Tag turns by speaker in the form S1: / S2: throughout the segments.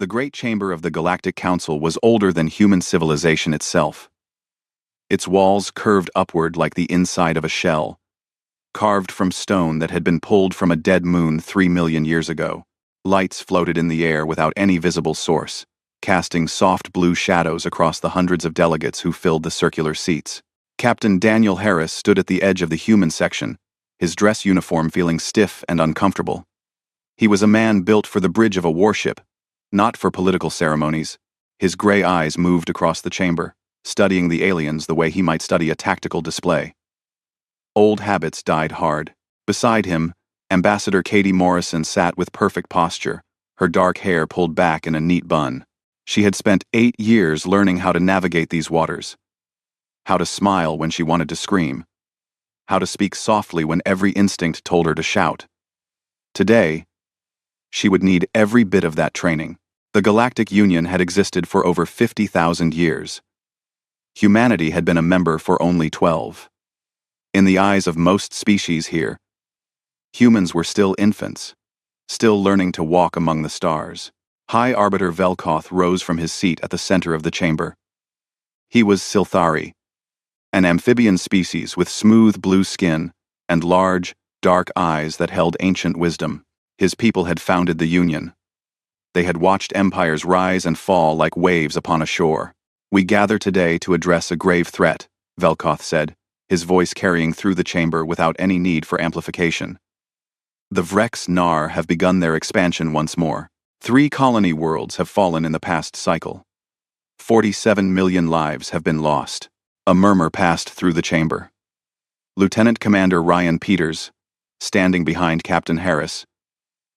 S1: The Great Chamber of the Galactic Council was older than human civilization itself. Its walls curved upward like the inside of a shell, carved from stone that had been pulled from a dead moon 3 million years ago. Lights floated in the air without any visible source, casting soft blue shadows across the hundreds of delegates who filled the circular seats. Captain Daniel Harris stood at the edge of the human section, his dress uniform feeling stiff and uncomfortable. He was a man built for the bridge of a warship, not for political ceremonies. His gray eyes moved across the chamber, studying the aliens the way he might study a tactical display. Old habits died hard. Beside him, Ambassador Katie Morrison sat with perfect posture, her dark hair pulled back in a neat bun. She had spent 8 years learning how to navigate these waters, how to smile when she wanted to scream, how to speak softly when every instinct told her to shout. Today, she would need every bit of that training. The Galactic Union had existed for over 50,000 years. Humanity had been a member for only 12. In the eyes of most species here, humans were still infants, still learning to walk among the stars. High Arbiter Velkoth rose from his seat at the center of the chamber. He was Silthari, an amphibian species with smooth blue skin and large, dark eyes that held ancient wisdom. His people had founded the Union. They had watched empires rise and fall like waves upon a shore. "We gather today to address a grave threat," Velkoth said, his voice carrying through the chamber without any need for amplification. "The Vrex Nar have begun their expansion once more. 3 colony worlds have fallen in the past cycle. 47 million lives have been lost." A murmur passed through the chamber. Lieutenant Commander Ryan Peters, standing behind Captain Harris,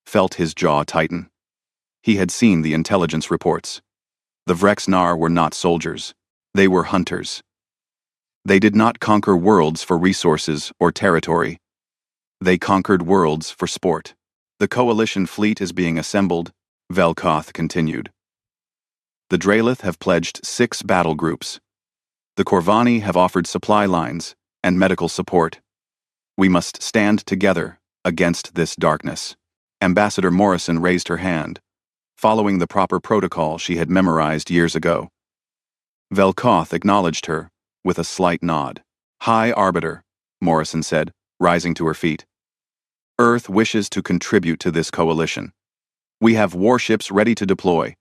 S1: felt his jaw tighten. He had seen the intelligence reports. The Vrex Nar were not soldiers. They were hunters. They did not conquer worlds for resources or territory. They conquered worlds for sport. "The coalition fleet is being assembled," Velkoth continued. "The Draelith have pledged 6 battle groups. The Corvani have offered supply lines and medical support. We must stand together against this darkness." Ambassador Morrison raised her hand, following the proper protocol she had memorized years ago. Velkoth acknowledged her with a slight nod. "High Arbiter," Morrison said, rising to her feet. "Earth wishes to contribute to this coalition. We have warships ready to deploy,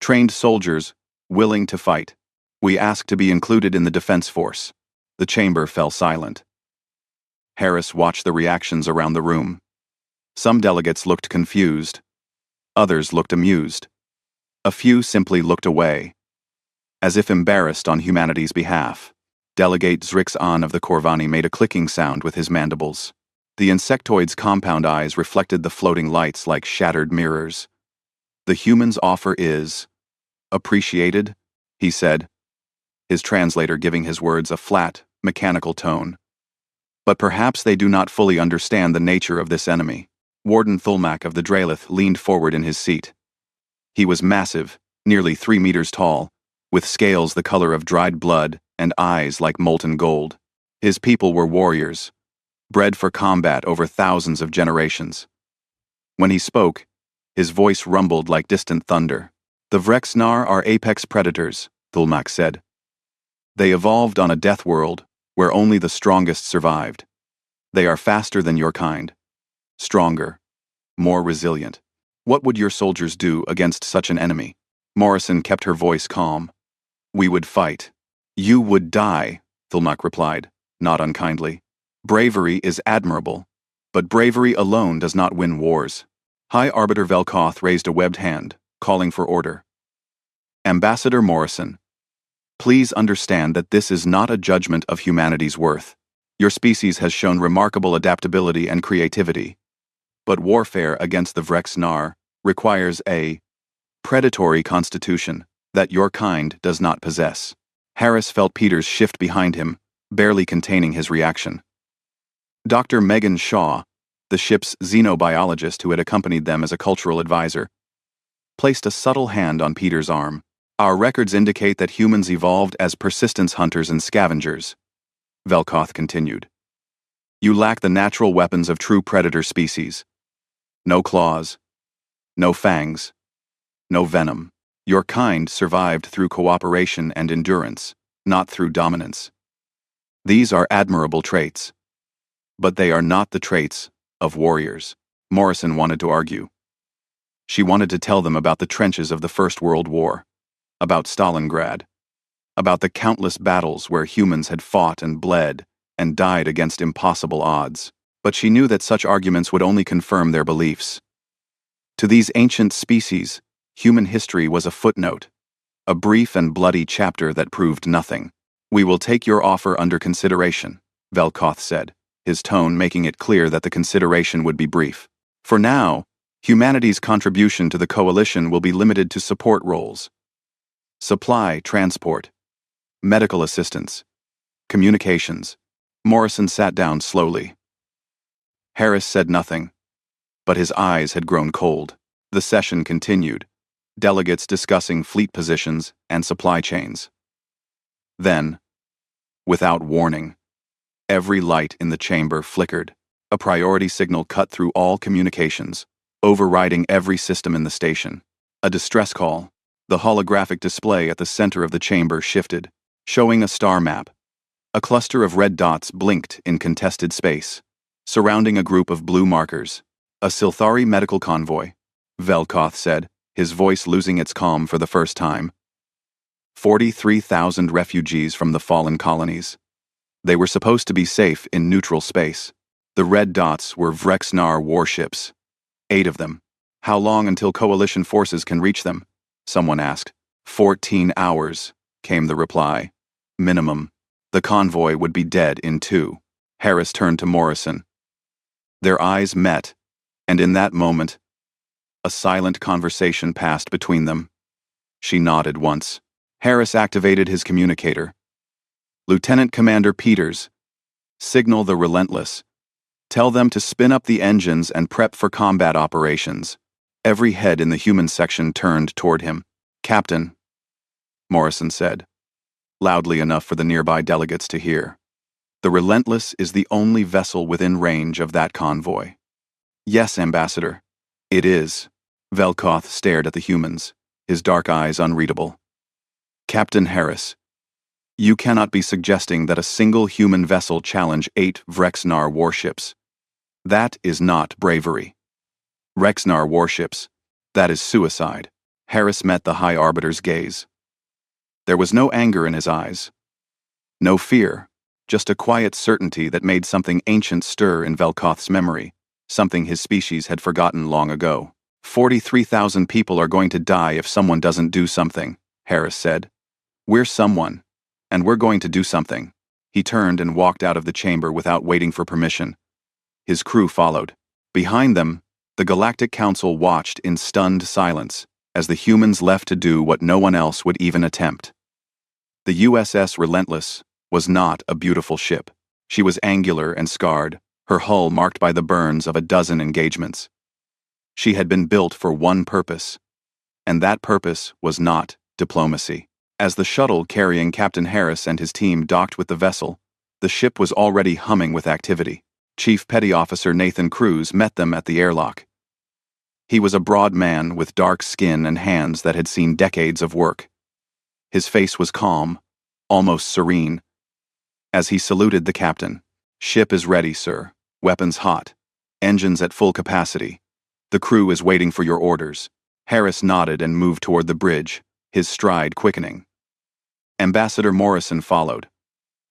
S1: trained soldiers willing to fight. We ask to be included in the defense force." The chamber fell silent. Harris watched the reactions around the room. Some delegates looked confused. Others looked amused. A few simply looked away, as if embarrassed on humanity's behalf. Delegate Zrix-An of the Corvani made a clicking sound with his mandibles. The insectoid's compound eyes reflected the floating lights like shattered mirrors. "The human's offer is appreciated," he said, his translator giving his words a flat, mechanical tone. "But perhaps they do not fully understand the nature of this enemy." Warden Thulmak of the Draelith leaned forward in his seat. He was massive, nearly 3 meters tall, with scales the color of dried blood and eyes like molten gold. His people were warriors, bred for combat over thousands of generations. When he spoke, his voice rumbled like distant thunder. "The Vrex Nar are apex predators," Thulmak said. "They evolved on a death world where only the strongest survived. They are faster than your kind, stronger, more resilient. What would your soldiers do against such an enemy?" Morrison kept her voice calm. "We would fight." "You would die," Thulmak replied, not unkindly. "Bravery is admirable, but bravery alone does not win wars." High Arbiter Velkoth raised a webbed hand, calling for order. "Ambassador Morrison, please understand that this is not a judgment of humanity's worth. Your species has shown remarkable adaptability and creativity, but warfare against the Vrex Nar requires a predatory constitution that your kind does not possess." Harris felt Peters shift behind him, barely containing his reaction. Dr. Megan Shaw, the ship's xenobiologist who had accompanied them as a cultural advisor, placed a subtle hand on Peters' arm. "Our records indicate that humans evolved as persistence hunters and scavengers," Velkoth continued. "You lack the natural weapons of true predator species. No claws, no fangs, no venom. Your kind survived through cooperation and endurance, not through dominance. These are admirable traits. But they are not the traits of warriors, Morrison wanted to argue. She wanted to tell them about the trenches of the First World War, about Stalingrad, about the countless battles where humans had fought and bled and died against impossible odds. But she knew that such arguments would only confirm their beliefs. To these ancient species, human history was a footnote, a brief and bloody chapter that proved nothing. "We will take your offer under consideration," Velkoth said, his tone making it clear that the consideration would be brief. "For now, humanity's contribution to the coalition will be limited to support roles. Supply, transport, medical assistance, communications." Morrison sat down slowly. Harris said nothing, but his eyes had grown cold. The session continued, delegates discussing fleet positions and supply chains. Then, without warning, every light in the chamber flickered. A priority signal cut through all communications, overriding every system in the station. A distress call. The holographic display at the center of the chamber shifted, showing a star map. A cluster of red dots blinked in contested space, surrounding a group of blue markers. "A Silthari medical convoy," Velkoth said, his voice losing its calm for the first time. 43,000 refugees from the fallen colonies. They were supposed to be safe in neutral space. The red dots were Vrexnar warships. 8 of them. "How long until coalition forces can reach them?" someone asked. 14 hours, came the reply. Minimum. The convoy would be dead in 2. Harris turned to Morrison. Their eyes met, and in that moment, a silent conversation passed between them. She nodded once. Harris activated his communicator. "Lieutenant Commander Peters, signal the Relentless. Tell them to spin up the engines and prep for combat operations." Every head in the human section turned toward him. "Captain," Morrison said, loudly enough for the nearby delegates to hear. "The Relentless is the only vessel within range of that convoy." "Yes, Ambassador." "It is." Velkoth stared at the humans, his dark eyes unreadable. "Captain Harris, you cannot be suggesting that a single human vessel challenge 8 Vrexnar warships. That is not bravery. Vrexnar warships, that is suicide." Harris met the High Arbiter's gaze. There was no anger in his eyes. No fear, just a quiet certainty that made something ancient stir in Velkoth's memory, something his species had forgotten long ago. 43,000 people are going to die if someone doesn't do something, Harris said. "We're someone, and we're going to do something." He turned and walked out of the chamber without waiting for permission. His crew followed. Behind them, the Galactic Council watched in stunned silence as the humans left to do what no one else would even attempt. The USS Relentless was not a beautiful ship. She was angular and scarred, her hull marked by the burns of a dozen engagements. She had been built for one purpose, and that purpose was not diplomacy. As the shuttle carrying Captain Harris and his team docked with the vessel, the ship was already humming with activity. Chief Petty Officer Nathan Cruz met them at the airlock. He was a broad man with dark skin and hands that had seen decades of work. His face was calm, almost serene, as he saluted the captain. "Ship is ready, sir. Weapons hot. Engines at full capacity. The crew is waiting for your orders." Harris nodded and moved toward the bridge, his stride quickening. Ambassador Morrison followed,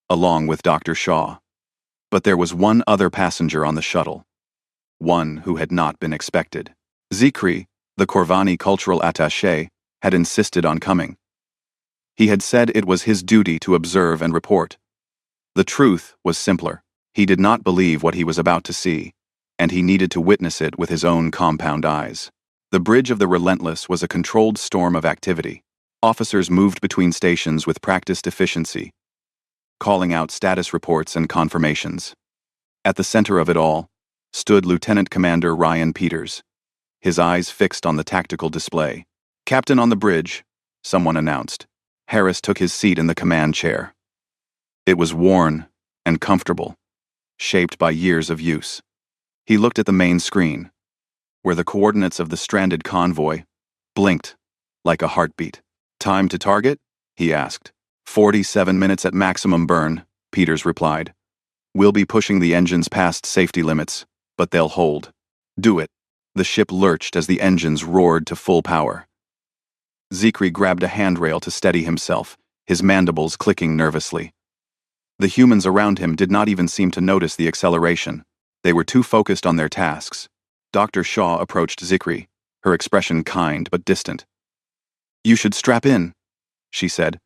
S1: along with Dr. Shaw. But there was one other passenger on the shuttle, one who had not been expected. Zikri, the Corvani cultural attaché, had insisted on coming. He had said it was his duty to observe and report. The truth was simpler. He did not believe what he was about to see, and he needed to witness it with his own compound eyes. The bridge of the Relentless was a controlled storm of activity. Officers moved between stations with practiced efficiency, calling out status reports and confirmations. At the center of it all stood Lieutenant Commander Ryan Peters, his eyes fixed on the tactical display. "Captain on the bridge," someone announced. Harris took his seat in the command chair. It was worn and comfortable, shaped by years of use. He looked at the main screen, where the coordinates of the stranded convoy blinked like a heartbeat. "Time to target?" he asked. 47 minutes at maximum burn, Peters replied. "We'll be pushing the engines past safety limits, but they'll hold." "Do it." The ship lurched as the engines roared to full power. Zikri grabbed a handrail to steady himself, his mandibles clicking nervously. The humans around him did not even seem to notice the acceleration. They were too focused on their tasks. Dr. Shaw approached Zikri, her expression kind but distant. "You should strap in," she said.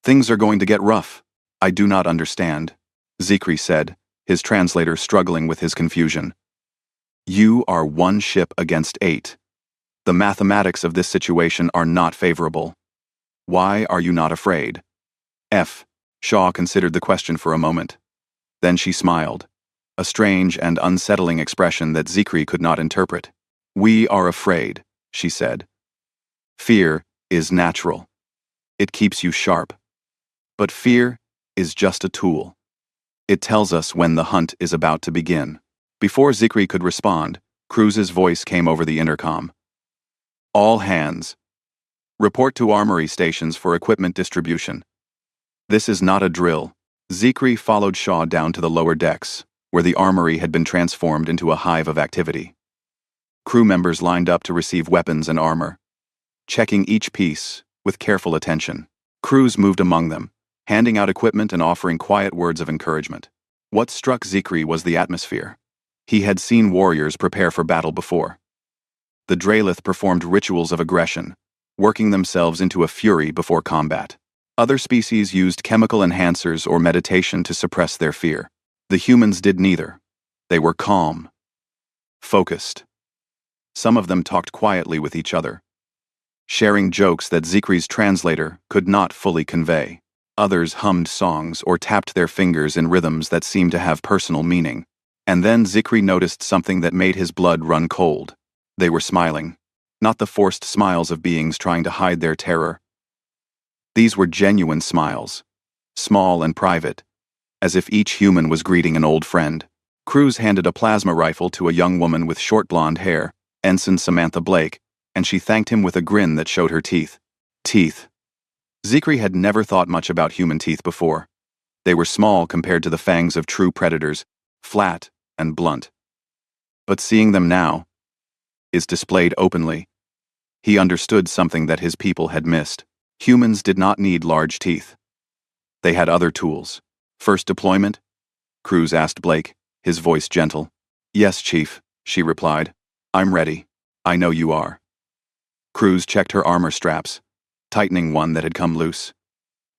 S1: "Things are going to get rough." "I do not understand," Zikri said, his translator struggling with his confusion. "You are one ship against 8. The mathematics of this situation are not favorable. Why are you not afraid?" Shaw considered the question for a moment. Then she smiled, a strange and unsettling expression that Zikri could not interpret. "We are afraid," she said. "Fear is natural. It keeps you sharp. But fear is just a tool. It tells us when the hunt is about to begin." Before Zikri could respond, Cruz's voice came over the intercom. "All hands. Report to armory stations for equipment distribution." This is not a drill. Zikri followed Shaw down to the lower decks, where the armory had been transformed into a hive of activity. Crew members lined up to receive weapons and armor, checking each piece with careful attention. Cruz moved among them, handing out equipment and offering quiet words of encouragement. What struck Zikri was the atmosphere. He had seen warriors prepare for battle before. The Draelith performed rituals of aggression, working themselves into a fury before combat. Other species used chemical enhancers or meditation to suppress their fear. The humans did neither. They were calm, focused. Some of them talked quietly with each other, sharing jokes that Zikri's translator could not fully convey. Others hummed songs or tapped their fingers in rhythms that seemed to have personal meaning. And then Zikri noticed something that made his blood run cold. They were smiling, not the forced smiles of beings trying to hide their terror. These were genuine smiles, small and private, as if each human was greeting an old friend. Cruz handed a plasma rifle to a young woman with short blonde hair, Ensign Samantha Blake, and she thanked him with a grin that showed her teeth. Teeth. Zikri had never thought much about human teeth before. They were small compared to the fangs of true predators, flat and blunt. But seeing them now, is displayed openly, he understood something that his people had missed. Humans did not need large teeth. They had other tools. "First deployment?" Cruz asked Blake, his voice gentle. "Yes, Chief," she replied. "I'm ready. I know you are." Cruz checked her armor straps, tightening one that had come loose.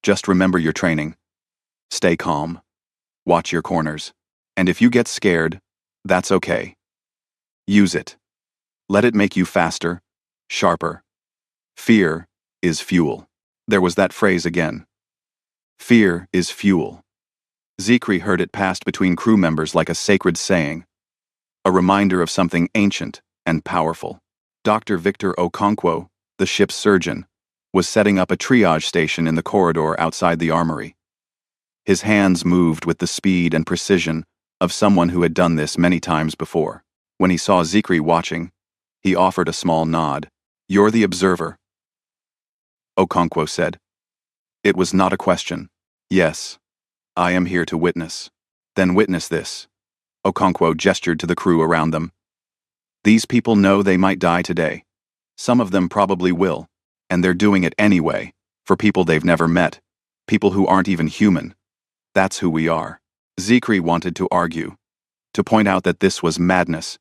S1: "Just remember your training. Stay calm. Watch your corners. And if you get scared, that's okay. Use it. Let it make you faster, sharper. Fear is fuel." There was that phrase again. Fear is fuel. Zikri heard it passed between crew members like a sacred saying, a reminder of something ancient and powerful. Dr. Victor Okonkwo, the ship's surgeon, was setting up a triage station in the corridor outside the armory. His hands moved with the speed and precision of someone who had done this many times before. When he saw Zikri watching, he offered a small nod. "You're the observer," Okonkwo said. It was not a question. "Yes, I am here to witness." "Then witness this." Okonkwo gestured to the crew around them. "These people know they might die today. Some of them probably will, and they're doing it anyway, for people they've never met, people who aren't even human. That's who we are." Zikri wanted to argue, to point out that this was madness,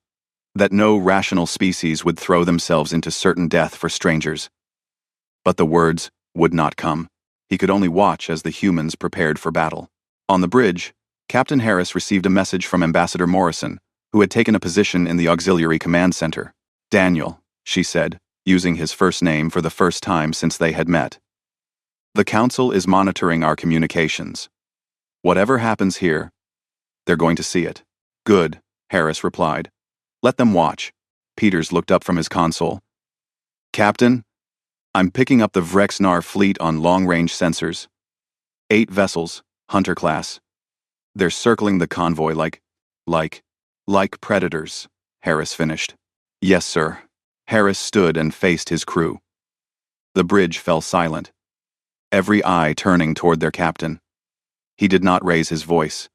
S1: that no rational species would throw themselves into certain death for strangers. But the words would not come. He could only watch as the humans prepared for battle. On the bridge, Captain Harris received a message from Ambassador Morrison, who had taken a position in the Auxiliary Command Center. "Daniel," she said, using his first name for the first time since they had met. "The Council is monitoring our communications. Whatever happens here, they're going to see it." "Good," Harris replied. "Let them watch." Peters looked up from his console. "Captain, I'm picking up the Vrexnar fleet on long-range sensors. 8 vessels, Hunter class. They're circling the convoy like predators," Harris finished. "Yes, sir." Harris stood and faced his crew. The bridge fell silent, every eye turning toward their captain. He did not raise his voice.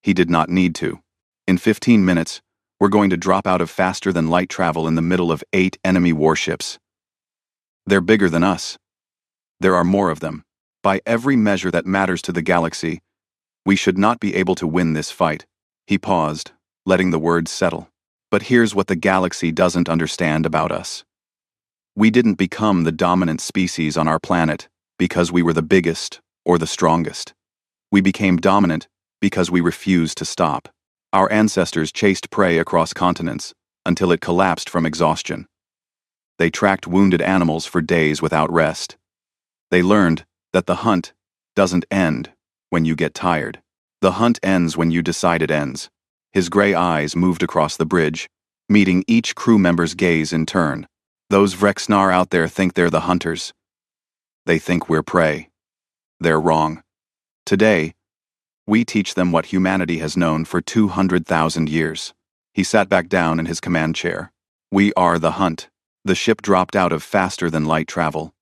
S1: He did not need to. In 15 minutes, we're going to drop out of faster-than-light travel in the middle of 8 enemy warships. They're bigger than us. There are more of them. By every measure that matters to the galaxy, we should not be able to win this fight. He paused, letting the words settle. But here's what the galaxy doesn't understand about us. We didn't become the dominant species on our planet because we were the biggest or the strongest. We became dominant because we refused to stop. Our ancestors chased prey across continents until it collapsed from exhaustion. They tracked wounded animals for days without rest. They learned that the hunt doesn't end when you get tired. The hunt ends when you decide it ends. His gray eyes moved across the bridge, meeting each crew member's gaze in turn. Those Vrexnar out there think they're the hunters. They think we're prey. They're wrong. Today, we teach them what humanity has known for 200,000 years. He sat back down in his command chair. We are the hunt. The ship dropped out of faster-than-light travel.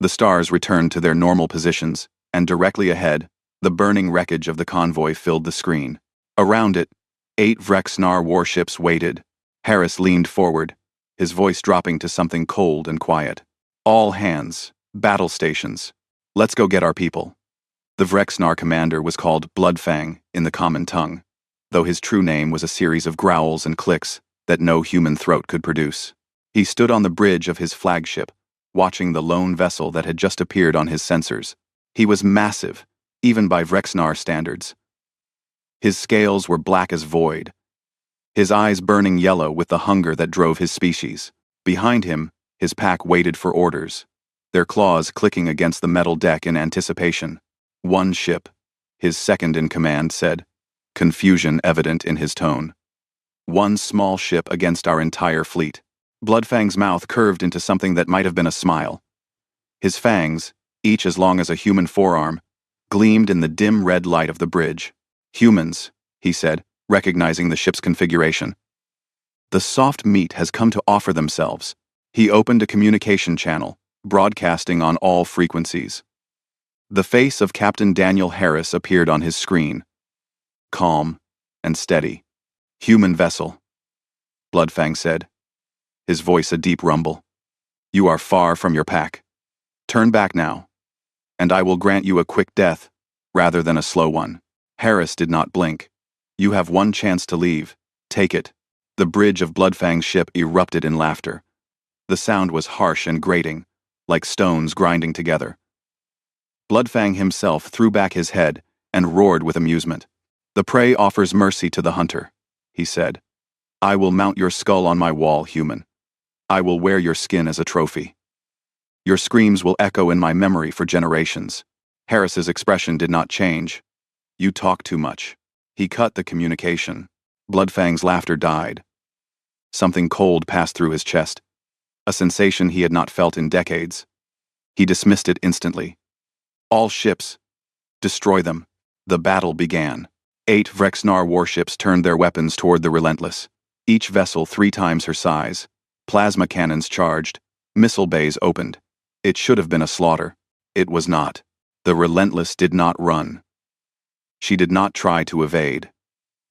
S1: The stars returned to their normal positions, and directly ahead, the burning wreckage of the convoy filled the screen. Around it, 8 Vrexnar warships waited. Harris leaned forward, his voice dropping to something cold and quiet. All hands, battle stations. Let's go get our people. The Vrexnar commander was called Bloodfang in the common tongue, though his true name was a series of growls and clicks that no human throat could produce. He stood on the bridge of his flagship, watching the lone vessel that had just appeared on his sensors. He was massive, even by Vrexnar standards. His scales were black as void, his eyes burning yellow with the hunger that drove his species. Behind him, his pack waited for orders, their claws clicking against the metal deck in anticipation. One ship, his second in command said, confusion evident in his tone. One small ship against our entire fleet. Bloodfang's mouth curved into something that might have been a smile. His fangs, each as long as a human forearm, gleamed in the dim red light of the bridge. Humans, he said, recognizing the ship's configuration. The soft meat has come to offer themselves. He opened a communication channel, broadcasting on all frequencies. The face of Captain Daniel Harris appeared on his screen. Calm and steady. Human vessel, Bloodfang said, his voice a deep rumble. You are far from your pack. Turn back now, and I will grant you a quick death, rather than a slow one. Harris did not blink. You have one chance to leave. Take it. The bridge of Bloodfang's ship erupted in laughter. The sound was harsh and grating, like stones grinding together. Bloodfang himself threw back his head and roared with amusement. The prey offers mercy to the hunter, he said. I will mount your skull on my wall, human. I will wear your skin as a trophy. Your screams will echo in my memory for generations. Harris's expression did not change. You talk too much. He cut the communication. Bloodfang's laughter died. Something cold passed through his chest, a sensation he had not felt in decades. He dismissed it instantly. All ships, destroy them. The battle began. 8 Vrexnar warships turned their weapons toward the Relentless, each vessel 3 times her size. Plasma cannons charged, missile bays opened. It should have been a slaughter. It was not. The Relentless did not run. She did not try to evade.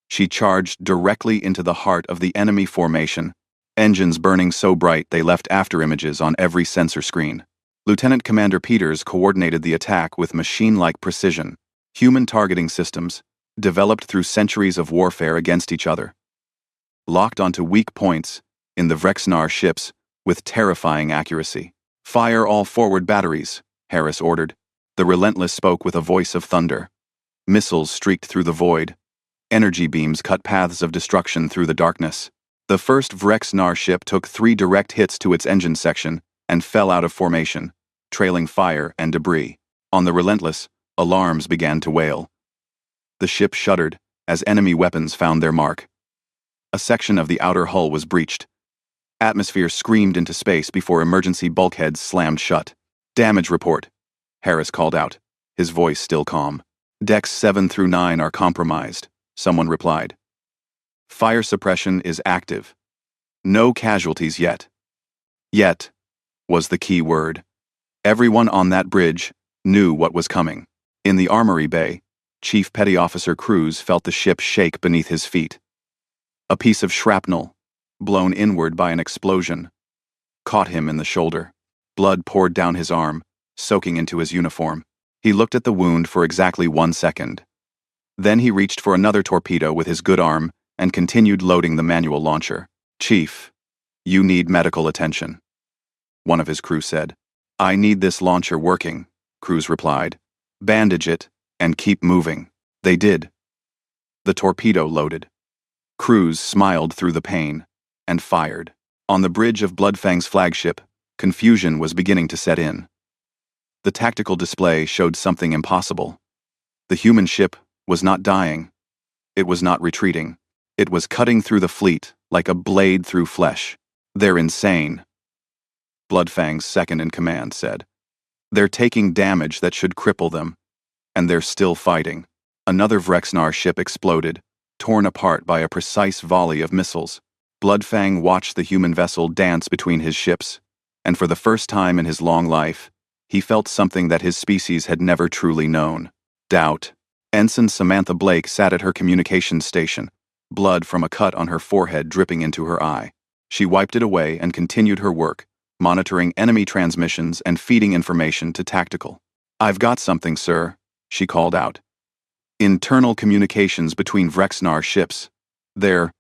S1: She charged directly into the heart of the enemy formation, engines burning so bright they left afterimages on every sensor screen. Lieutenant Commander Peters coordinated the attack with machine-like precision, human targeting systems, developed through centuries of warfare against each other. Locked onto weak points in the Vrexnar ships with terrifying accuracy. Fire all forward batteries, Harris ordered. The Relentless spoke with a voice of thunder. Missiles streaked through the void. Energy beams cut paths of destruction through the darkness. The first Vrexnar ship took 3 direct hits to its engine section and fell out of formation, trailing fire and debris. On the Relentless, alarms began to wail. The ship shuddered as enemy weapons found their mark. A section of the outer hull was breached. Atmosphere screamed into space before emergency bulkheads slammed shut. Damage report, Harris called out, his voice still calm. Decks 7 through 9 are compromised, someone replied. Fire suppression is active. No casualties yet. Yet was the key word. Everyone on that bridge knew what was coming. In the armory bay, Chief Petty Officer Cruz felt the ship shake beneath his feet. A piece of shrapnel, blown inward by an explosion, caught him in the shoulder. Blood poured down his arm, soaking into his uniform. He looked at the wound for exactly 1 second. Then he reached for another torpedo with his good arm and continued loading the manual launcher. "Chief, you need medical attention," one of his crew said. "I need this launcher working," Cruz replied. "Bandage it and keep moving." They did. The torpedo loaded. Cruz smiled through the pain and fired. On the bridge of Bloodfang's flagship, confusion was beginning to set in. The tactical display showed something impossible. The human ship was not dying. It was not retreating. It was cutting through the fleet like a blade through flesh. "They're insane," Bloodfang's second-in-command said. "They're taking damage that should cripple them, and they're still fighting." Another Vrexnar ship exploded, torn apart by a precise volley of missiles. Bloodfang watched the human vessel dance between his ships, and for the first time in his long life, he felt something that his species had never truly known: doubt. Ensign Samantha Blake sat at her communications station, blood from a cut on her forehead dripping into her eye. She wiped it away and continued her work, monitoring enemy transmissions and feeding information to tactical. "I've got something, sir," she called out. "Internal communications between Vrexnar ships. They're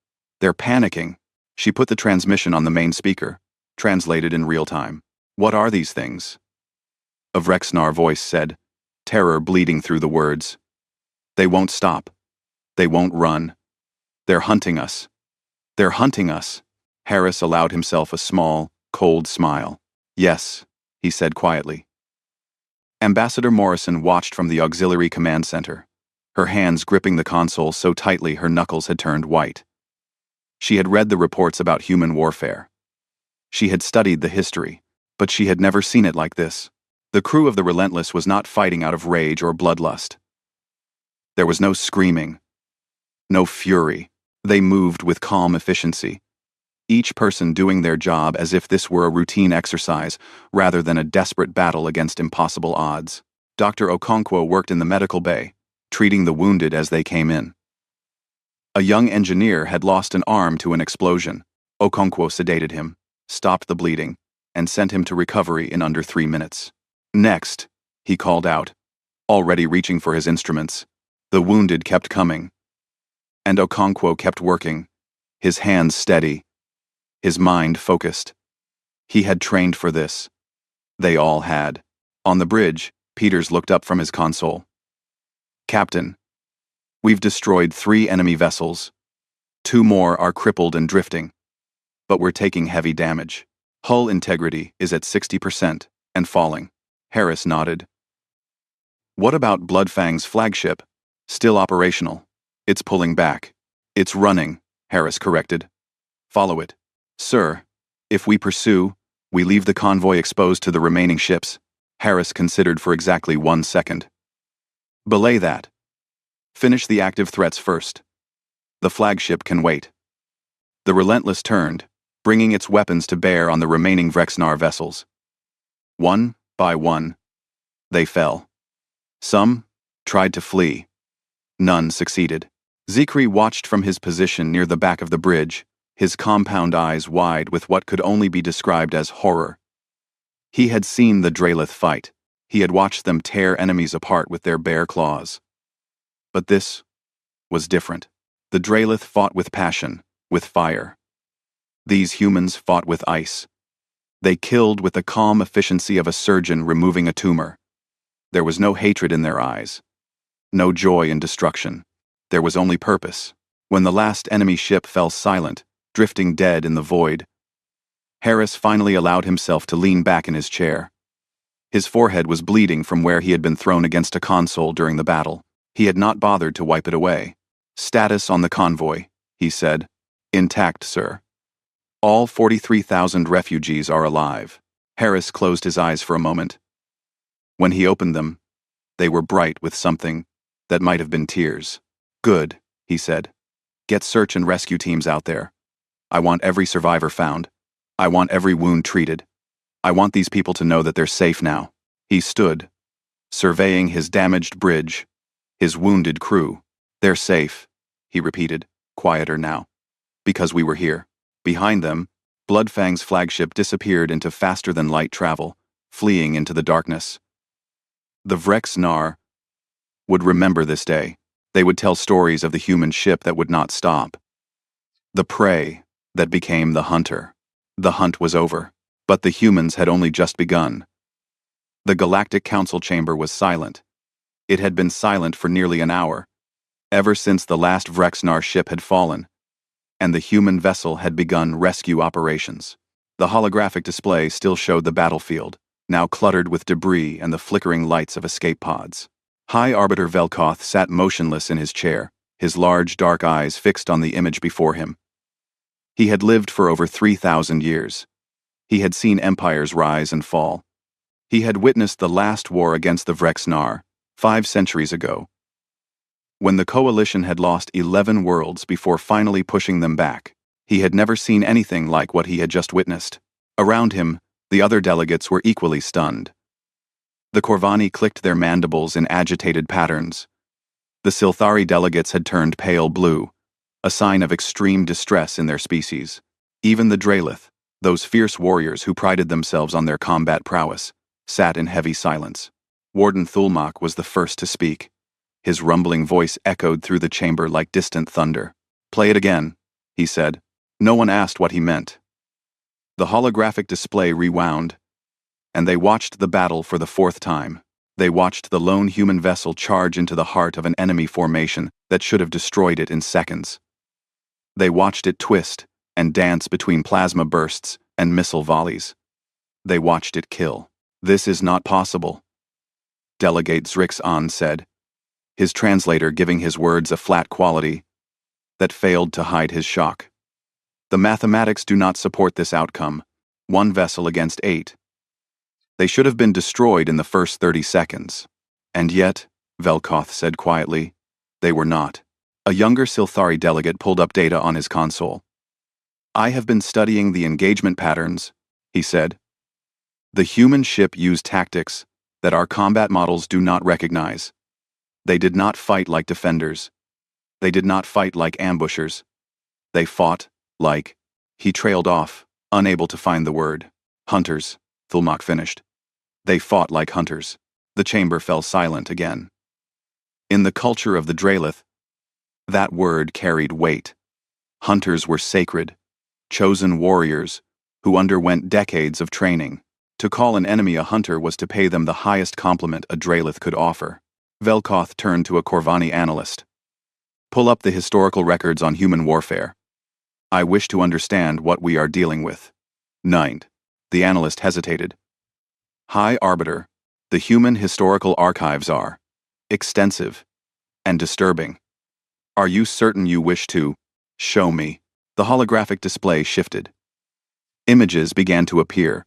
S1: panicking." She put the transmission on the main speaker, translated in real time. "What are these things?" A Vrexnar voice said, terror bleeding through the words. "They won't stop. They won't run. They're hunting us. They're hunting us." Harris allowed himself a small, cold smile. "Yes," he said quietly. Ambassador Morrison watched from the Auxiliary Command Center, her hands gripping the console so tightly her knuckles had turned white. She had read the reports about human warfare. She had studied the history, but she had never seen it like this. The crew of the Relentless was not fighting out of rage or bloodlust. There was no screaming, no fury. They moved with calm efficiency, each person doing their job as if this were a routine exercise rather than a desperate battle against impossible odds. Dr. Okonkwo worked in the medical bay, treating the wounded as they came in. A young engineer had lost an arm to an explosion. Okonkwo sedated him, stopped the bleeding, and sent him to recovery in under 3 minutes. "Next," he called out, already reaching for his instruments. The wounded kept coming. And Okonkwo kept working, his hands steady, his mind focused. He had trained for this. They all had. On the bridge, Peters looked up from his console. "Captain, we've destroyed 3 enemy vessels. 2 more are crippled and drifting. But we're taking heavy damage. Hull integrity is at 60% and falling." Harris nodded. "What about Bloodfang's flagship? Still operational. It's pulling back." "It's running," Harris corrected. "Follow it." "Sir, if we pursue, we leave the convoy exposed to the remaining ships." Harris considered for exactly 1 second. "Belay that. Finish the active threats first. The flagship can wait." The Relentless turned, bringing its weapons to bear on the remaining Vrexnar vessels. One by one, they fell. Some tried to flee. None succeeded. Zikri watched from his position near the back of the bridge, his compound eyes wide with what could only be described as horror. He had seen the Drelith fight. He had watched them tear enemies apart with their bare claws. But this was different. The Drelith fought with passion, with fire. These humans fought with ice. They killed with the calm efficiency of a surgeon removing a tumor. There was no hatred in their eyes, no joy in destruction. There was only purpose. When the last enemy ship fell silent, drifting dead in the void, Harris finally allowed himself to lean back in his chair. His forehead was bleeding from where he had been thrown against a console during the battle. He had not bothered to wipe it away. "Status on the convoy," he said. "Intact, sir. All 43,000 refugees are alive." Harris closed his eyes for a moment. When he opened them, they were bright with something that might have been tears. "Good," he said. "Get search and rescue teams out there. I want every survivor found. I want every wound treated. I want these people to know that they're safe now." He stood, surveying his damaged bridge, his wounded crew. "They're safe," he repeated, quieter now. "Because we were here." Behind them, Bloodfang's flagship disappeared into faster-than-light travel, fleeing into the darkness. The Vrexnar would remember this day. They would tell stories of the human ship that would not stop. The prey that became the hunter. The hunt was over, but the humans had only just begun. The Galactic Council chamber was silent. It had been silent for nearly an hour, ever since the last Vrexnar ship had fallen, and the human vessel had begun rescue operations. The holographic display still showed the battlefield, now cluttered with debris and the flickering lights of escape pods. High Arbiter Velkoth sat motionless in his chair, his large dark eyes fixed on the image before him. He had lived for over 3,000 years. He had seen empires rise and fall. He had witnessed the last war against the Vrexnar, 5 centuries ago, when the Coalition had lost 11 worlds before finally pushing them back. He had never seen anything like what he had just witnessed. Around him, the other delegates were equally stunned. The Corvani clicked their mandibles in agitated patterns. The Silthari delegates had turned pale blue, a sign of extreme distress in their species. Even the Draelith, those fierce warriors who prided themselves on their combat prowess, sat in heavy silence. Warden Thulmak was the first to speak. His rumbling voice echoed through the chamber like distant thunder. "Play it again," he said. No one asked what he meant. The holographic display rewound, and they watched the battle for the 4th time. They watched the lone human vessel charge into the heart of an enemy formation that should have destroyed it in seconds. They watched it twist and dance between plasma bursts and missile volleys. They watched it kill. "This is not possible," Delegate Zrix said, his translator giving his words a flat quality that failed to hide his shock. "The mathematics do not support this outcome. 1 vessel against 8. They should have been destroyed in the first 30 seconds. And yet," Velkoth said quietly, "they were not." A younger Silthari delegate pulled up data on his console. "I have been studying the engagement patterns," he said. "The human ship used tactics that our combat models do not recognize. They did not fight like defenders. They did not fight like ambushers. They fought like—" He trailed off, unable to find the word. "Hunters," Thulmak finished. "They fought like hunters." The chamber fell silent again. In the culture of the Draelith, that word carried weight. Hunters were sacred, chosen warriors who underwent decades of training. To call an enemy a hunter was to pay them the highest compliment a Draelith could offer. Velkoth turned to a Corvani analyst. "Pull up the historical records on human warfare. I wish to understand what we are dealing with." 9. The analyst hesitated. "High Arbiter, the human historical archives are extensive and disturbing. Are you certain you wish to show me?" The holographic display shifted. Images began to appear,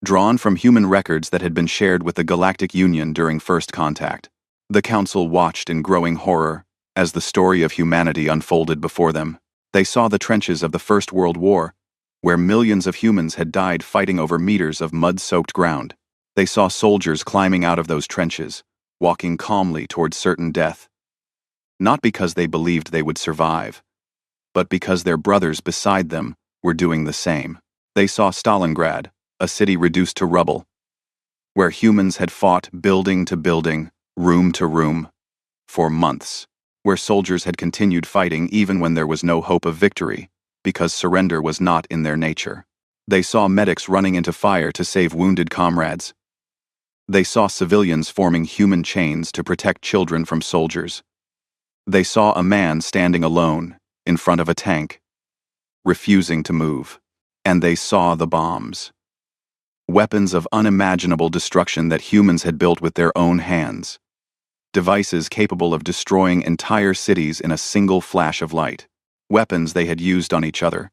S1: drawn from human records that had been shared with the Galactic Union during first contact. The Council watched in growing horror as the story of humanity unfolded before them. They saw the trenches of the First World War, where millions of humans had died fighting over meters of mud-soaked ground. They saw soldiers climbing out of those trenches, walking calmly towards certain death. Not because they believed they would survive, but because their brothers beside them were doing the same. They saw Stalingrad, a city reduced to rubble, where humans had fought building to building, room to room, for months, where soldiers had continued fighting even when there was no hope of victory, because surrender was not in their nature. They saw medics running into fire to save wounded comrades. They saw civilians forming human chains to protect children from soldiers. They saw a man standing alone in front of a tank, refusing to move. And they saw the bombs. Weapons of unimaginable destruction that humans had built with their own hands. Devices capable of destroying entire cities in a single flash of light. Weapons they had used on each other,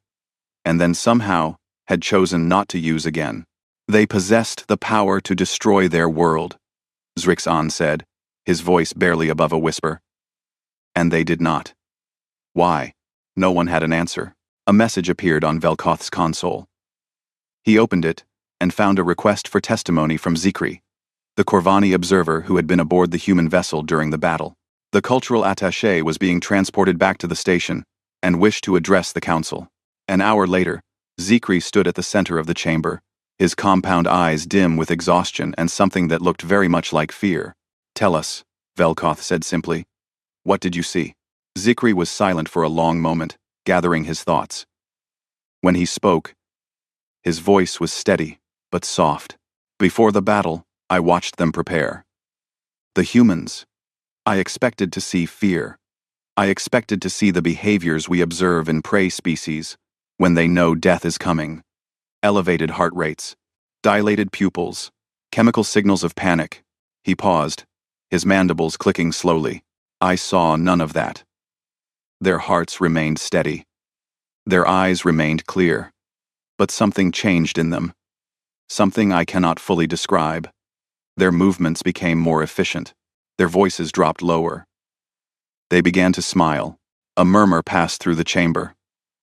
S1: and then somehow had chosen not to use again. They possessed the power to destroy their world, Zrix said, his voice barely above a whisper. And they did not. Why? No one had an answer. A message appeared on Velkoth's console. He opened it and found a request for testimony from Zikri. the Corvani observer who had been aboard the human vessel during the battle. The cultural attaché was being transported back to the station and wished to address the council. An hour later, Zikri stood at the center of the chamber, his compound eyes dim with exhaustion and something that looked very much like fear. "Tell us," Velkoth said simply. "What did you see?" Zikri was silent for a long moment, gathering his thoughts. When he spoke, his voice was steady, but soft. "Before the battle, I watched them prepare. The humans. I expected to see fear. I expected to see the behaviors we observe in prey species when they know death is coming. Elevated heart rates, dilated pupils, chemical signals of panic." He paused, his mandibles clicking slowly. "I saw none of that. Their hearts remained steady. Their eyes remained clear. But something changed in them. Something I cannot fully describe. Their movements became more efficient. Their voices dropped lower. They began to smile. A murmur passed through the chamber.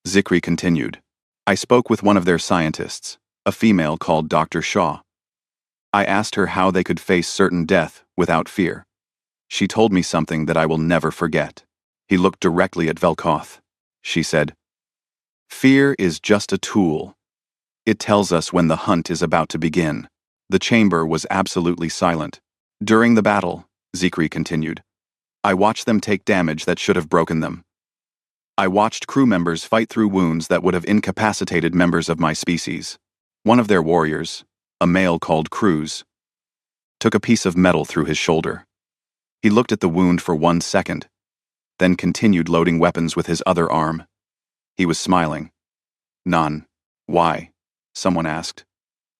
S1: Zikri continued. "I spoke with one of their scientists, a female called Dr. Shaw. I asked her how they could face certain death without fear. She told me something that I will never forget." He looked directly at Velkoth. She said, "Fear is just a tool. It tells us when the hunt is about to begin." The chamber was absolutely silent. "During the battle," Zikri continued, "I watched them take damage that should have broken them. I watched crew members fight through wounds that would have incapacitated members of my species. One of their warriors, a male called Cruz, took a piece of metal through his shoulder. He looked at the wound for 1 second, then continued loading weapons with his other arm. He was smiling. None. Why? Someone asked.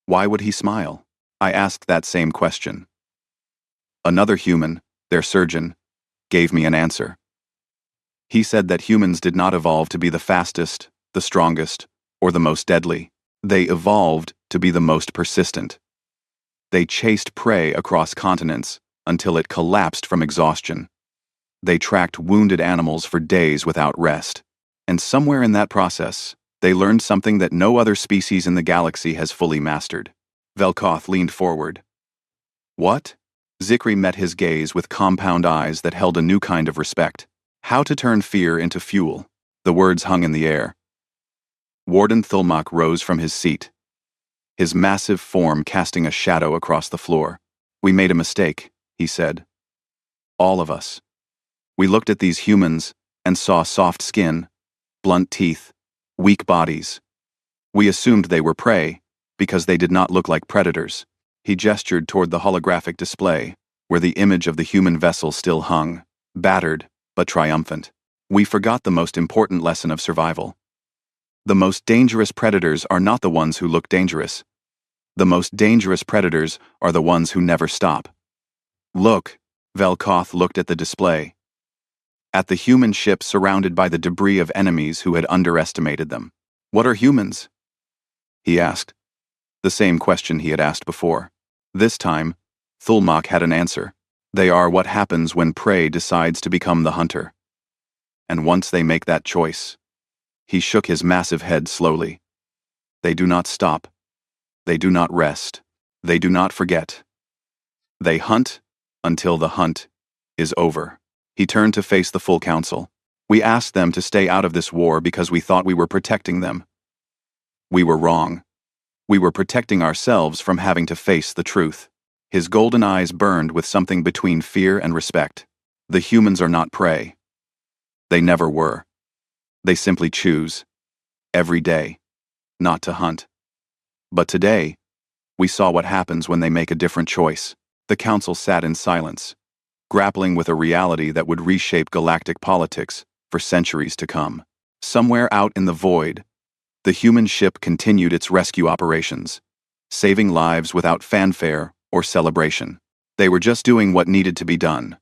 S1: Why would he smile? I asked that same question. Another human, their surgeon, gave me an answer. He said that humans did not evolve to be the fastest, the strongest, or the most deadly. They evolved to be the most persistent. They chased prey across continents until it collapsed from exhaustion. They tracked wounded animals for days without rest. And somewhere in that process, they learned something that no other species in the galaxy has fully mastered. Velkoth leaned forward. What? Zikri met his gaze with compound eyes that held a new kind of respect. How to turn fear into fuel. The words hung in the air. Warden Thulmak rose from his seat, his massive form casting a shadow across the floor. We made a mistake, he said. All of us. We looked at these humans and saw soft skin, blunt teeth, weak bodies. We assumed they were prey because they did not look like predators. He gestured toward the holographic display, where the image of the human vessel still hung, battered but triumphant. We forgot the most important lesson of survival. The most dangerous predators are not the ones who look dangerous. The most dangerous predators are the ones who never stop. Look, Velkoth looked at the display. At the human ship surrounded by the debris of enemies who had underestimated them. What are humans? He asked. The same question he had asked before. This time, Thulmak had an answer. They are what happens when prey decides to become the hunter. And once they make that choice, he shook his massive head slowly. They do not stop. They do not rest. They do not forget. They hunt until the hunt is over. He turned to face the full council. We asked them to stay out of this war because we thought we were protecting them. We were wrong. We were protecting ourselves from having to face the truth. His golden eyes burned with something between fear and respect. The humans are not prey. They never were. They simply choose, every day, not to hunt. But today, we saw what happens when they make a different choice. The council sat in silence, grappling with a reality that would reshape galactic politics for centuries to come. Somewhere out in the void, the human ship continued its rescue operations, saving lives without fanfare or celebration. They were just doing what needed to be done.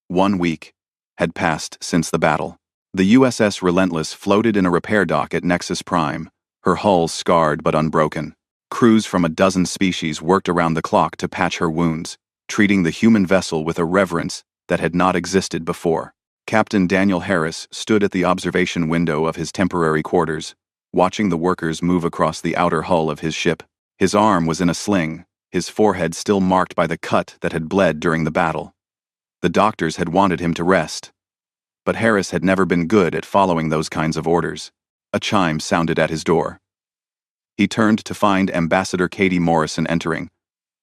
S1: 1 week had passed since the battle. The USS Relentless floated in a repair dock at Nexus Prime, her hull scarred but unbroken. Crews from a dozen species worked around the clock to patch her wounds, treating the human vessel with a reverence that had not existed before. Captain Daniel Harris stood at the observation window of his temporary quarters, watching the workers move across the outer hull of his ship. His arm was in a sling, his forehead still marked by the cut that had bled during the battle. The doctors had wanted him to rest. But Harris had never been good at following those kinds of orders. A chime sounded at his door. He turned to find Ambassador Katie Morrison entering,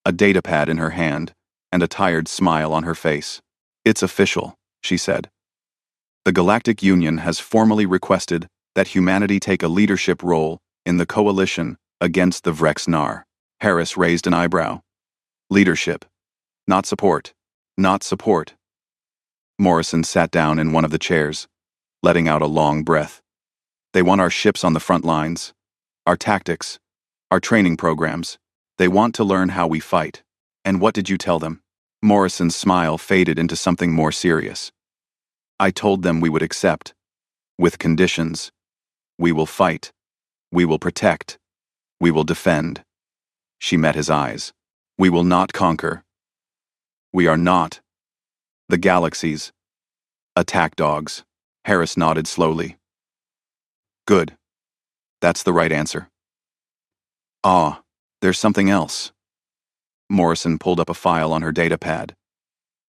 S1: a datapad in her hand, and a tired smile on her face. "It's official," she said. "The Galactic Union has formally requested that humanity take a leadership role in the coalition against the Vrex-Nar." Harris raised an eyebrow. "Leadership. Not support. Not support." Morrison sat down in one of the chairs, letting out a long breath. "They want our ships on the front lines, our tactics, our training programs. They want to learn how we fight. And what did you tell them?" Morrison's smile faded into something more serious. "I told them we would accept. With conditions. We will fight. We will protect. We will defend." She met his eyes. "We will not conquer. We are not the galaxy's attack dogs." Harris nodded slowly. "Good. That's the right answer." "Ah, there's something else." Morrison pulled up a file on her datapad.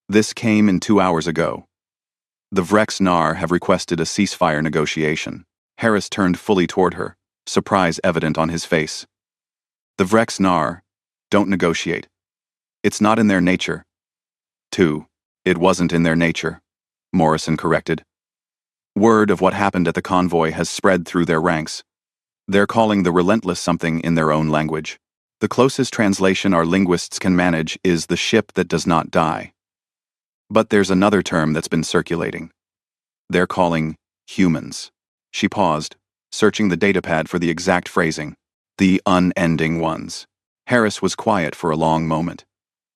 S1: "This came in 2 hours ago. The Vrex-Nar have requested a ceasefire negotiation." Harris turned fully toward her, surprise evident on his face. "The Vrex-Nar don't negotiate. It's not in their nature." It wasn't in their nature," Morrison corrected. "Word of what happened at the convoy has spread through their ranks. They're calling the Relentless something in their own language. The closest translation our linguists can manage is the ship that does not die. But there's another term that's been circulating. They're calling humans." She paused, searching the datapad for the exact phrasing. "The unending ones." Harris was quiet for a long moment.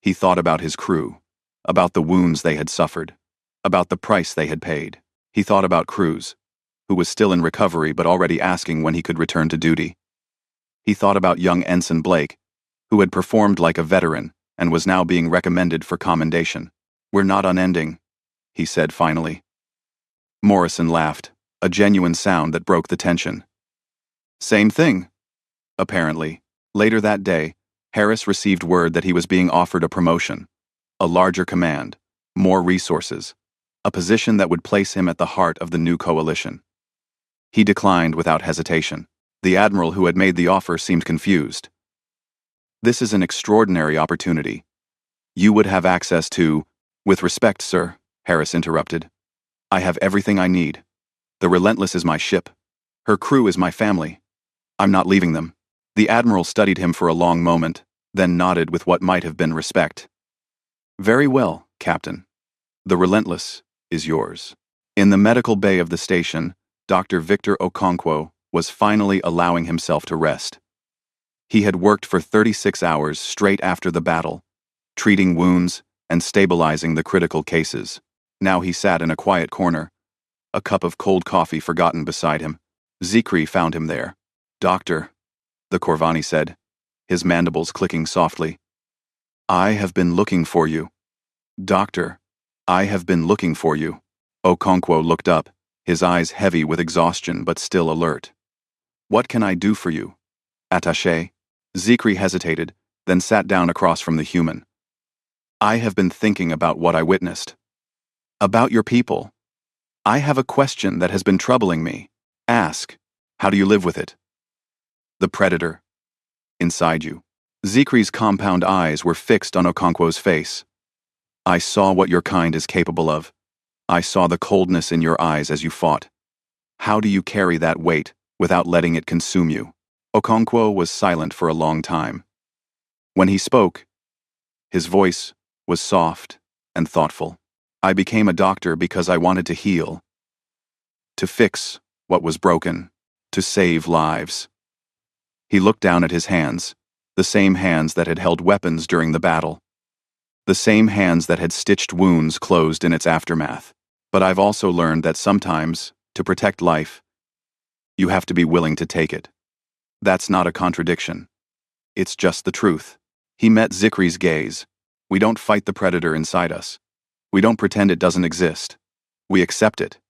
S1: He thought about his crew, about the wounds they had suffered, about the price they had paid. He thought about Cruz, who was still in recovery but already asking when he could return to duty. He thought about young Ensign Blake, who had performed like a veteran and was now being recommended for commendation. "We're not unending," he said finally. Morrison laughed, a genuine sound that broke the tension. "Same thing." Apparently, later that day, Harris received word that he was being offered a promotion, a larger command, more resources, a position that would place him at the heart of the new coalition. He declined without hesitation. The admiral who had made the offer seemed confused. "This is an extraordinary opportunity. You would have access to—" "With respect, sir," Harris interrupted. "I have everything I need. The Relentless is my ship. Her crew is my family. I'm not leaving them." The admiral studied him for a long moment, then nodded with what might have been respect. "Very well, Captain. The Relentless is yours." In the medical bay of the station, Dr. Victor Okonkwo was finally allowing himself to rest. He had worked for 36 hours straight after the battle, treating wounds and stabilizing the critical cases. Now he sat in a quiet corner, a cup of cold coffee forgotten beside him. Zikri found him there. "Doctor," the Corvani said, his mandibles clicking softly. "I have been looking for you." "Doctor, I have been looking for you." Okonkwo looked up, his eyes heavy with exhaustion but still alert. "What can I do for you, attaché?" Zikri hesitated, then sat down across from the human. "I have been thinking about what I witnessed. About your people. I have a question that has been troubling me. Ask, how do you live with it?" "The predator. Inside you." Zikri's compound eyes were fixed on Okonkwo's face. "I saw what your kind is capable of. I saw the coldness in your eyes as you fought. How do you carry that weight without letting it consume you?" Okonkwo was silent for a long time. When he spoke, his voice was soft and thoughtful. "I became a doctor because I wanted to heal. To fix what was broken. To save lives." He looked down at his hands, the same hands that had held weapons during the battle. The same hands that had stitched wounds closed in its aftermath. "But I've also learned that sometimes, to protect life, you have to be willing to take it. That's not a contradiction. It's just the truth." He met Zikri's gaze. "We don't fight the predator inside us. We don't pretend it doesn't exist. We accept it.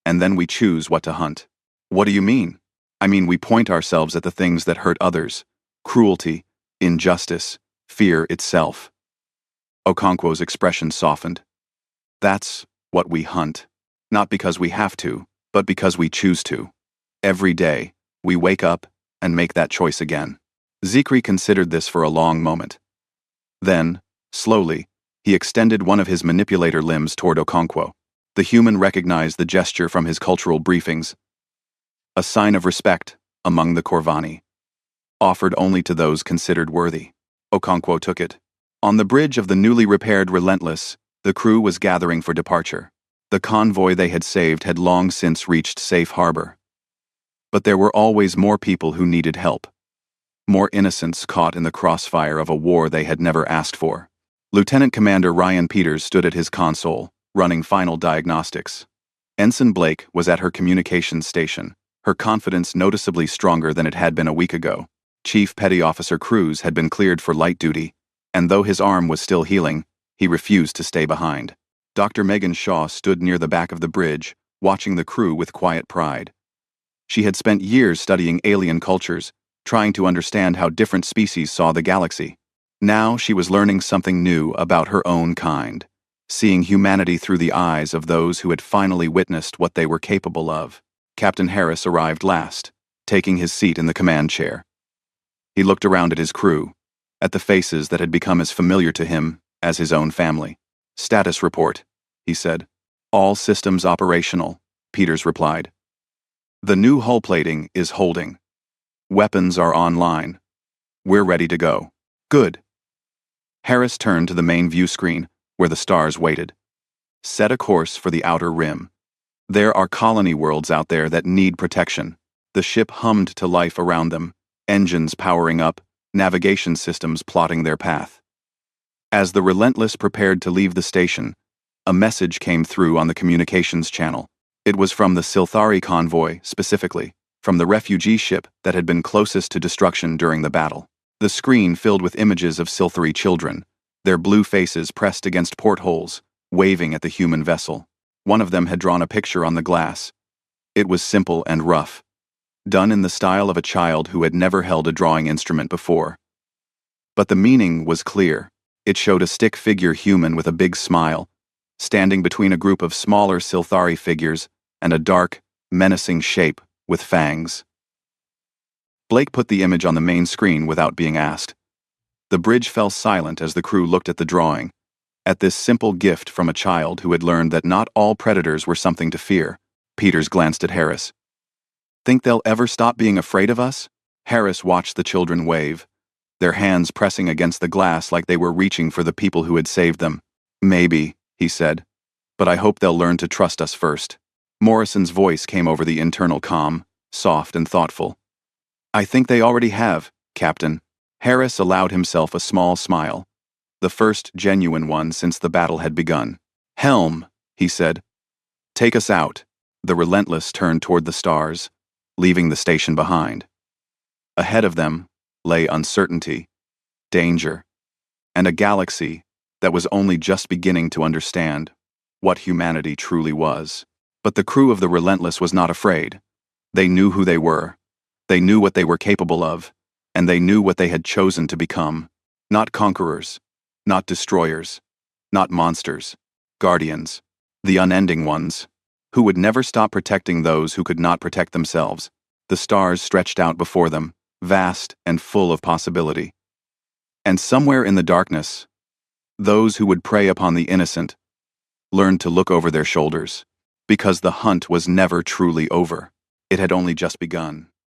S1: And then we choose what to hunt." "What do you mean?" "I mean we point ourselves at the things that hurt others. Cruelty, injustice, Fear itself. Okonkwo's expression softened. That's what we hunt. Not because we have to, but because we choose to. Every day, we wake up and make that choice again. Zikri considered this for a long moment. Then, slowly, he extended one of his manipulator limbs toward Okonkwo. The human recognized the gesture from his cultural briefings. A sign of respect among the Korvani. Offered only to those considered worthy. Okonkwo took it. On the bridge of the newly repaired Relentless, the crew was gathering for departure. The convoy they had saved had long since reached safe harbor. But there were always more people who needed help. More innocents caught in the crossfire of a war they had never asked for. Lieutenant Commander Ryan Peters stood at his console, running final diagnostics. Ensign Blake was at her communications station, her confidence noticeably stronger than it had been a week ago. Chief Petty Officer Cruz had been cleared for light duty, and though his arm was still healing, he refused to stay behind. Dr. Megan Shaw stood near the back of the bridge, watching the crew with quiet pride. She had spent years studying alien cultures, trying to understand how different species saw the galaxy. Now she was learning something new about her own kind, seeing humanity through the eyes of those who had finally witnessed what they were capable of. Captain Harris arrived last, taking his seat in the command chair. He looked around at his crew, at the faces that had become as familiar to him as his own family. "Status report," he said. "All systems operational," Peters replied. "The new hull plating is holding. Weapons are online. We're ready to go." "Good." Harris turned to the main view screen, where the stars waited. "Set a course for the outer rim. There are colony worlds out there that need protection." The ship hummed to life around them, engines powering up, navigation systems plotting their path. As the Relentless prepared to leave the station, a message came through on the communications channel. It was from the Silthari convoy, specifically, from the refugee ship that had been closest to destruction during the battle. The screen filled with images of Silthari children, their blue faces pressed against portholes, waving at the human vessel. One of them had drawn a picture on the glass. It was simple and rough, done in the style of a child who had never held a drawing instrument before. But the meaning was clear. It showed a stick figure human with a big smile, standing between a group of smaller Silthari figures and a dark, menacing shape with fangs. Blake put the image on the main screen without being asked. The bridge fell silent as the crew looked at the drawing, at this simple gift from a child who had learned that not all predators were something to fear. Peters glanced at Harris. "Think they'll ever stop being afraid of us?" Harris watched the children wave, their hands pressing against the glass like they were reaching for the people who had saved them. "Maybe," he said, "but I hope they'll learn to trust us first." Morrison's voice came over the internal comm, soft and thoughtful. "I think they already have, Captain." Harris allowed himself a small smile, the first genuine one since the battle had begun. "Helm," he said. "Take us out." The Relentless turned toward the stars, leaving the station behind. Ahead of them lay uncertainty, danger, and a galaxy that was only just beginning to understand what humanity truly was. But the crew of the Relentless was not afraid. They knew who they were. They knew what they were capable of, and they knew what they had chosen to become. Not conquerors, not destroyers, not monsters, guardians, the unending ones, who would never stop protecting those who could not protect themselves. The stars stretched out before them, vast and full of possibility. And somewhere in the darkness, those who would prey upon the innocent learned to look over their shoulders, because the hunt was never truly over. It had only just begun.